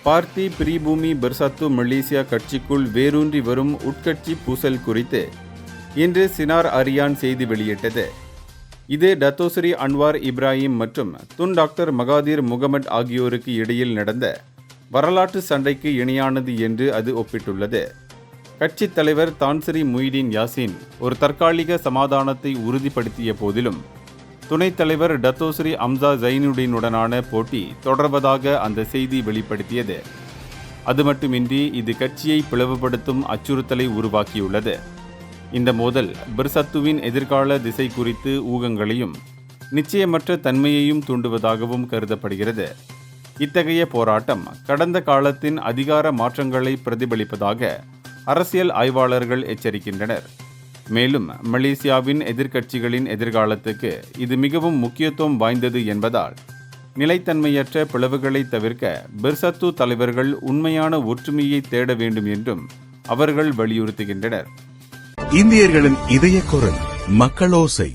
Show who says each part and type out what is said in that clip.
Speaker 1: பார்த்தி பிரிபூமி Bersatu Malaysia கட்சிக்குள் வேரூன்றி வரும் உட்கட்சி பூசல் குறித்து இன்று சினார் அரியான் செய்தி வெளியிட்டது. இது டத்தோஸ்ரீ அன்வார் இப்ராஹிம் மற்றும் துன் டாக்டர் மகாதீர் முகமது ஆகியோருக்கு இடையில் நடந்த வரலாற்று சண்டைக்கு இணையானது என்று அது ஒப்பிட்டுள்ளது. கட்சித் தலைவர் தான்ஸ்ரீ முய்தீன் யாசின் ஒரு தற்காலிக சமாதானத்தை உறுதிப்படுத்திய போதிலும் துணைத் தலைவர் டத்தோஸ்ரீ அம்சா ஜைனுடீனுடனான போட்டி தொடர்வதாக அந்த செய்தி வெளிப்படுத்தியது. அது மட்டுமின்றி இது கட்சியை பிளவுபடுத்தும் அச்சுறுத்தலை உருவாக்கியுள்ளது. இந்த மோதல் பெர்சத்துவின் எதிர்கால திசை குறித்து ஊகங்களையும் நிச்சயமற்ற தன்மையையும் தூண்டுவதாகவும் கருதப்படுகிறது. இத்தகைய போராட்டம் கடந்த காலத்தின் அதிகார மாற்றங்களை பிரதிபலிப்பதாக அரசியல் ஆய்வாளர்கள் எச்சரிக்கின்றனர். மேலும் மலேசியாவின் எதிர்க்கட்சிகளின் எதிர்காலத்துக்கு இது மிகவும் முக்கியத்துவம் வாய்ந்தது என்பதால் நிலைத்தன்மையற்ற பிளவுகளை தவிர்க்க பெர்சத்து தலைவர்கள் உண்மையான ஒற்றுமையை தேட வேண்டும் என்றும் அவர்கள் வலியுறுத்துகின்றனர்.
Speaker 2: இந்தியர்களின் இதய குரல் மக்களோசை.